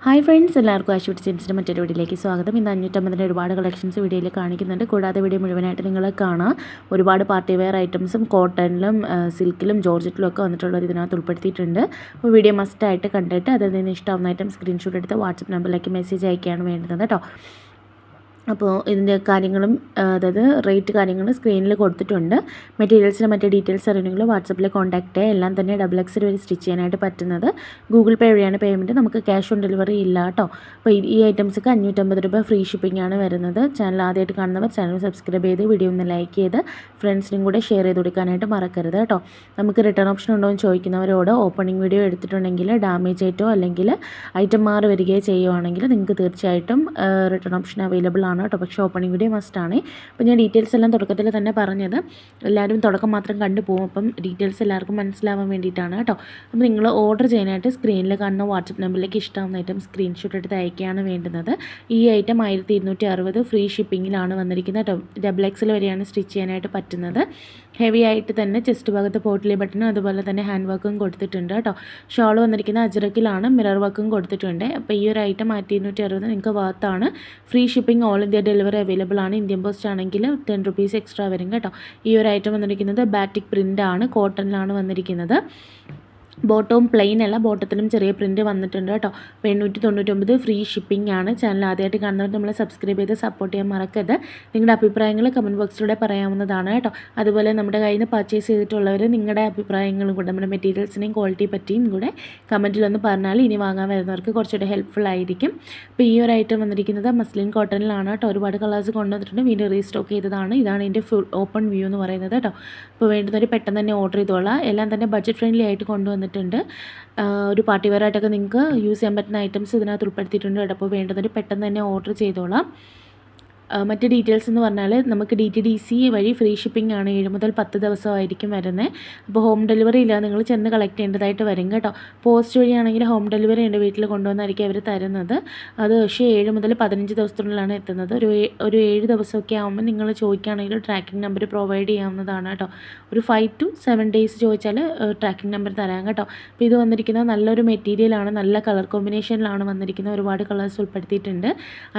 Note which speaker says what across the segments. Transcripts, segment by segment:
Speaker 1: Hi friends, എല്ലാവർക്കും ആശുപത്രി സെൻസിൻ്റെ മറ്റൊരു വീഡിയോയിലേക്ക് സ്വാഗതം. ഇന്ന് 550 ഒരുപാട് കളക്ഷൻസ് വീഡിയോയിൽ കാണിക്കുന്നുണ്ട്. കൂടാതെ വീഡിയോ മുഴുവനായിട്ട് നിങ്ങൾ കാണാം. ഒരുപാട് പാർട്ടി വെയർ ഐറ്റംസും കോട്ടണിലും സിൽക്കിലും ജോർജറ്റിലും ഒക്കെ വന്നിട്ടുള്ളത് ഇതിനകത്ത് ഉൾപ്പെടുത്തിയിട്ടുണ്ട്. അപ്പോൾ വീഡിയോ മസ്റ്റായിട്ട് കണ്ടിട്ട് അതിൽ നിന്ന് ഇഷ്ടമാവുന്ന ഐറ്റം സ്ക്രീൻഷോട്ട് എടുത്ത് വാട്സപ്പ് നമ്പറിലേക്ക് മെസ്സേജ് അയക്കുകയാണ് വേണ്ടത് കേട്ടോ. അപ്പോൾ ഇതിൻ്റെ കാര്യങ്ങളും അതായത് റേറ്റ് കാര്യങ്ങൾ സ്ക്രീനിൽ കൊടുത്തിട്ടുണ്ട്. മെറ്റീരിയൽസിൻ്റെ മറ്റേ ഡീറ്റെയിൽസ് അറിയണമെങ്കിൽ വാട്സപ്പിൽ കോൺടാക്റ്റ് ചെയ്യുക. എല്ലാം തന്നെ XXL വരെ സ്റ്റിച്ച് ചെയ്യാനായിട്ട് പറ്റുന്നത്. ഗൂഗിൾ പേ വഴിയാണ് പേയ്മെൻറ്റ്. നമുക്ക് ക്യാഷ് ഓൺ ഡെലിവറി ഇല്ല കേട്ടോ. അപ്പോൾ ഈ ഐറ്റംസൊക്കെ 550 രൂപ ഫ്രീ ഷിപ്പിംഗ് ആണ് വരുന്നത്. ചാനൽ ആദ്യമായിട്ട് കാണുന്നവർ ചാനൽ സബ്സ്ക്രൈബ് ചെയ്ത് വീഡിയോ ഒന്ന് ലൈക്ക് ചെയ്ത് ഫ്രണ്ട്സിനും കൂടെ ഷെയർ ചെയ്ത് കൊടുക്കാനായിട്ട് മറക്കരുത് കേട്ടോ. നമുക്ക് റിട്ടേൺ ഓപ്ഷൻ ഉണ്ടോ എന്ന് ചോദിക്കുന്നവരോട് ഓപ്പണിംഗ് വീഡിയോ എടുത്തിട്ടുണ്ടെങ്കിൽ ഡാമേജ് ആയിട്ടോ അല്ലെങ്കിൽ ഐറ്റം മാറി വരികയോ ചെയ്യുവാണെങ്കിൽ നിങ്ങൾക്ക് തീർച്ചയായിട്ടും റിട്ടേൺ ഓപ്ഷൻ അവൈലബിൾ ആണ് കേട്ടോ. പക്ഷേ ഓപ്പണിംഗ് വീഡിയോ മസ്റ്റാണ്. അപ്പോൾ ഞാൻ ഡീറ്റെയിൽസ് എല്ലാം തുടക്കത്തിൽ തന്നെ പറഞ്ഞത് എല്ലാവരും തുടക്കം മാത്രം കണ്ടു പോകും. അപ്പം ഡീറ്റെയിൽസ് എല്ലാവർക്കും മനസ്സിലാവാൻ വേണ്ടിയിട്ടാണ് കേട്ടോ. അപ്പോൾ നിങ്ങൾ ഓർഡർ ചെയ്യാനായിട്ട് സ്ക്രീനിൽ കാണുന്ന വാട്സപ്പ് നമ്പറിലേക്ക് ഇഷ്ടമാവുന്ന ഐറ്റം സ്ക്രീൻഷോട്ട് എടുത്ത് അയക്കുകയാണ് വേണ്ടുന്നത്. ഈ ഐറ്റം 1260 ഫ്രീ ഷിപ്പിങ്ങിലാണ് വന്നിരിക്കുന്നത് കേട്ടോ. XXL വരെയാണ് സ്റ്റിച്ച് ചെയ്യാനായിട്ട് പറ്റുന്നത്. ഹെവി ആയിട്ട് തന്നെ ചെസ്റ്റ് ഭാഗത്ത് പോട്ട്ലി ബട്ടനും അതുപോലെ തന്നെ ഹാൻഡ് വർക്കും കൊടുത്തിട്ടുണ്ട് കേട്ടോ. ഷോൾ വന്നിരിക്കുന്ന അജ്രക്കിലാണ്, മിറർ വർക്കും കൊടുത്തിട്ടുണ്ട്. അപ്പോൾ ഈ ഒരു ഐറ്റം 1260 നിങ്ങൾക്ക് വാർത്താണ്. Free shipping all India delivery available ആണ്. ഇന്ത്യൻ പോസ്റ്റ് ആണെങ്കിൽ 10 റുപ്പീസ് എക്സ്ട്രാ വരും കേട്ടോ. ഈ ഒരു ഐറ്റം വന്നിരിക്കുന്നത് ബാറ്റിക് പ്രിൻ്റ് ആണ്, കോട്ടണിലാണ് വന്നിരിക്കുന്നത്. ബോട്ടവും പ്ലെയിൻ അല്ല, ബോട്ടത്തിലും ചെറിയ പ്രിൻറ്റ് വന്നിട്ടുണ്ട് കേട്ടോ. 899 ഫ്രീ ഷിപ്പിംഗ് ആണ്. ചാനൽ ആദ്യമായിട്ട് കാണുന്നവർ നമ്മളെ സബ്സ്ക്രൈബ് ചെയ്ത് സപ്പോർട്ട് ചെയ്യാൻ മറക്കരുത്. നിങ്ങളുടെ അഭിപ്രായങ്ങൾ കമൻറ്റ് ബോക്സിലൂടെ പറയാവുന്നതാണ് കേട്ടോ. അതുപോലെ നമ്മുടെ കയ്യിൽ നിന്ന് പർച്ചേസ് ചെയ്തിട്ടുള്ളവർ നിങ്ങളുടെ അഭിപ്രായങ്ങളും കൂടെ നമ്മുടെ മെറ്റീരിയൽസിനെയും ക്വാളിറ്റി പറ്റിയും കൂടെ കമൻറ്റിലൊന്ന് പറഞ്ഞാൽ ഇനി വാങ്ങാൻ വരുന്നവർക്ക് കുറച്ചുകൂടെ ഹെൽപ്ഫുൾ ആയിരിക്കും. അപ്പോൾ ഈ ഒരു ഐറ്റം വന്നിരിക്കുന്നത് മസ്ലിൻ കോട്ടണിലാണ് കേട്ടോ. ഒരുപാട് കളേഴ്സ് കൊണ്ടുവന്നിട്ടുണ്ട്. വീണ്ടും റീസ്റ്റോക്ക് ചെയ്തതാണ്. ഇതാണ് ഇതിൻ്റെ ഫുൾ ഓപ്പൺ വ്യൂ എന്ന് പറയുന്നത് കേട്ടോ. അപ്പോൾ വേണ്ടുന്നവർ പെട്ടെന്ന് തന്നെ ഓർഡർ ചെയ്തോളാം. എല്ലാം തന്നെ ബഡ്ജറ്റ് ഫ്രണ്ട്ലി ആയിട്ട് കൊണ്ടുവന്നിട്ടുണ്ട്. ഒരു പാർട്ടി വെയർ ആയിട്ടൊക്കെ നിങ്ങൾക്ക് യൂസ് ചെയ്യാൻ പറ്റുന്ന ഐറ്റംസ് ഇതിനകത്ത് ഉൾപ്പെടുത്തിയിട്ടുണ്ട് കേട്ടോ. അപ്പോൾ വേണ്ടതൊരു പെട്ടെന്ന് തന്നെ ഓർഡർ ചെയ്തോളാം. മറ്റ് ഡീറ്റെയിൽസ് എന്ന് പറഞ്ഞാൽ നമുക്ക് DTDC വഴി ഫ്രീ ഷിപ്പിംഗ് ആണ്. 7 മുതൽ 10 ദിവസമായിരിക്കും വരുന്നത്. അപ്പോൾ ഹോം ഡെലിവറി ഇല്ല, നിങ്ങൾ ചെന്ന് കളക്ട് ചെയ്യേണ്ടതായിട്ട് വരും കേട്ടോ. പോസ്റ്റ് വഴിയാണെങ്കിൽ ഹോം ഡെലിവറി ഉണ്ട്, വീട്ടിൽ കൊണ്ടുവന്നായിരിക്കും അവർ തരുന്നത്. അത് പക്ഷേ 7 മുതൽ 15 ദിവസത്തിനുള്ളിലാണ് എത്തുന്നത്. ഒരു 7 ദിവസമൊക്കെ ആകുമ്പോൾ നിങ്ങൾ ചോദിക്കുകയാണെങ്കിൽ ട്രാക്കിംഗ് നമ്പർ പ്രൊവൈഡ് ചെയ്യാവുന്നതാണ് കേട്ടോ. ഒരു 5 to 7 ഡേയ്സ് ചോദിച്ചാൽ ട്രാക്കിംഗ് നമ്പർ തരാം കേട്ടോ. അപ്പോൾ ഇത് വന്നിരിക്കുന്നത് നല്ലൊരു മെറ്റീരിയലാണ്, നല്ല കളർ കോമ്പിനേഷനിലാണ് വന്നിരിക്കുന്നത്. ഒരുപാട് കളേഴ്സ് ഉൾപ്പെടുത്തിയിട്ടുണ്ട്.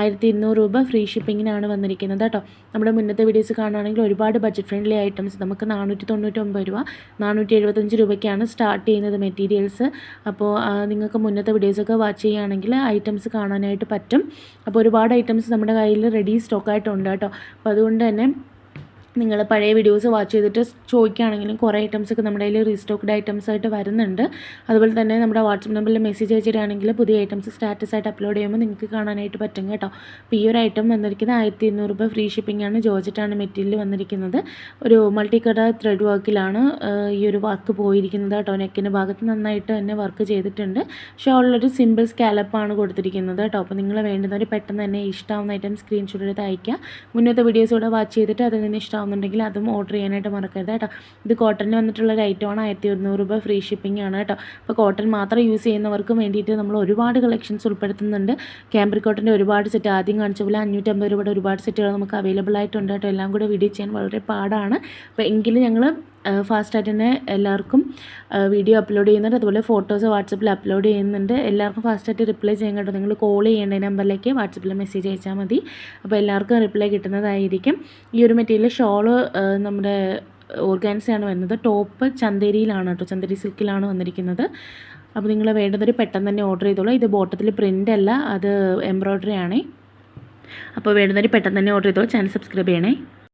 Speaker 1: 1200 രൂപ ഫ്രീ ഷിപ്പിങ്ങിനാണ് വന്നിരിക്കുന്നത് കേട്ടോ. നമ്മുടെ മുന്നത്തെ വീഡിയോസ് കാണുകയാണെങ്കിൽ ഒരുപാട് ബഡ്ജറ്റ് ഫ്രണ്ട്ലി ഐറ്റംസ് നമുക്ക് 499 രൂപ 475 രൂപയ്ക്കാണ് സ്റ്റാർട്ട് ചെയ്യുന്നത് മെറ്റീരിയൽസ്. അപ്പോൾ നിങ്ങൾക്ക് മുന്നത്തെ വീഡിയോസൊക്കെ വാച്ച് ചെയ്യുകയാണെങ്കിൽ ഐറ്റംസ് കാണാനായിട്ട് പറ്റും. അപ്പോൾ ഒരുപാട് ഐറ്റംസ് നമ്മുടെ കയ്യിൽ റെഡി സ്റ്റോക്കായിട്ടുണ്ട് കേട്ടോ. അപ്പോൾ അതുകൊണ്ട് തന്നെ നിങ്ങൾ പഴയ വീഡിയോസ് വാച്ച് ചെയ്തിട്ട് ചോദിക്കുകയാണെങ്കിലും കുറേ ഐറ്റംസൊക്കെ നമ്മുടെ കയ്യിൽ റീസ്റ്റോക്ക്ഡ് ഐറ്റംസ് ആയിട്ട് വരുന്നുണ്ട്. അതുപോലെ തന്നെ നമ്മുടെ വാട്സപ്പ് നമ്പറിൽ മെസ്സേജ് അയച്ചിട്ടാണെങ്കിൽ പുതിയ ഐറ്റംസ് സ്റ്റാറ്റസ് ആയിട്ട് അപ്ലോഡ് ചെയ്യുമ്പോൾ നിങ്ങൾക്ക് കാണാനായിട്ട് പറ്റും കേട്ടോ. അപ്പോൾ ഈ ഒരു ഐറ്റം വന്നിരിക്കുന്നത് 1200 രൂപ ഫ്രീ ഷിപ്പിംഗ് ആണ്. ജോർജറ്റാണ് മെറ്റീരിയൽ വന്നിരിക്കുന്നത്. ഒരു മൾട്ടി കളർ ത്രെഡ് വർക്കിലാണ് ഈ ഒരു വർക്ക് പോയിരിക്കുന്നത് കേട്ടോ. നെക്കിൻ്റെ ഭാഗത്ത് നന്നായിട്ട് തന്നെ വർക്ക് ചെയ്തിട്ടുണ്ട്. ഷോളിലൊരു സിമ്പിൾ സ്കാലപ്പാണ് കൊടുത്തിരിക്കുന്നത് കേട്ടോ. അപ്പോൾ നിങ്ങൾ വേണ്ടുന്നവർ പെട്ടെന്ന് തന്നെ ഇഷ്ടമാവുന്ന ഐറ്റം സ്ക്രീൻഷോട്ട് എടുത്ത് അയയ്ക്കുക. മുന്നത്തെ വീഡിയോസ് കൂടെ വാച്ച് ചെയ്തിട്ട് അതിൽ നിന്ന് ഇഷ്ടമാവുന്നുണ്ടെങ്കിൽ അതും ഓർഡർ ചെയ്യാനായിട്ട് മറക്കരുത് കേട്ടോ. ഇത് കോട്ടണിൽ വന്നിട്ടുള്ള ഒരു ഐറ്റമാണ്. 1200 രൂപ ഫ്രീ ഷിപ്പിംഗ് ആണ് കേട്ടോ. അപ്പോൾ കോട്ടൺ മാത്രം യൂസ് ചെയ്യുന്നവർക്ക് വേണ്ടിയിട്ട് നമ്മൾ ഒരുപാട് കളക്ഷൻസ് ഉൾപ്പെടുത്തുന്നുണ്ട്. ക്യാമ്പ്രിക് കോട്ടൻ്റെ ഒരുപാട് സെറ്റ് ആദ്യം കാണിച്ച പോലെ 550 രൂപയുടെ ഒരുപാട് സെറ്റുകൾ നമുക്ക് അവൈലബിൾ ആയിട്ടുണ്ട് കേട്ടോ. എല്ലാം കൂടെ വീഡിയോ ചെയ്യാൻ വളരെ പാടാണ്. അപ്പോൾ എങ്കിലും ഞങ്ങൾ ഫാസ്റ്റായിട്ട് തന്നെ എല്ലാവർക്കും വീഡിയോ അപ്ലോഡ് ചെയ്യുന്നുണ്ട്. അതുപോലെ ഫോട്ടോസ് വാട്സപ്പിൽ അപ്ലോഡ് ചെയ്യുന്നുണ്ട്. എല്ലാവർക്കും ഫാസ്റ്റായിട്ട് റിപ്ലൈ ചെയ്യാൻ കേട്ടോ. നിങ്ങൾ കോൾ ചെയ്യേണ്ട നമ്പറിലേക്ക് വാട്സപ്പിൽ മെസ്സേജ് അയച്ചാൽ മതി. അപ്പോൾ എല്ലാവർക്കും റിപ്ലൈ കിട്ടുന്നതായിരിക്കും. ഈ ഒരു മെറ്റീരിയൽ ഷോള് നമ്മുടെ ഓർഗാൻസയാണ് വരുന്നത്. ടോപ്പ് ചന്തേരിയിലാണ് കേട്ടോ, ചന്തേരി സിൽക്കിലാണ് വന്നിരിക്കുന്നത്. അപ്പോൾ നിങ്ങൾ വേണ്ടതൊരു പെട്ടെന്ന് തന്നെ ഓർഡർ ചെയ്തോളൂ. ഇത് ബോട്ടത്തിൽ പ്രിൻ്റ് അല്ല, അത് എംബ്രോയ്ഡറി ആണേ. അപ്പോൾ വേണ്ടതൊരു പെട്ടെന്ന് തന്നെ ഓർഡർ ചെയ്തോളൂ. ചാനൽ സബ്സ്ക്രൈബ് ചെയ്യണേ.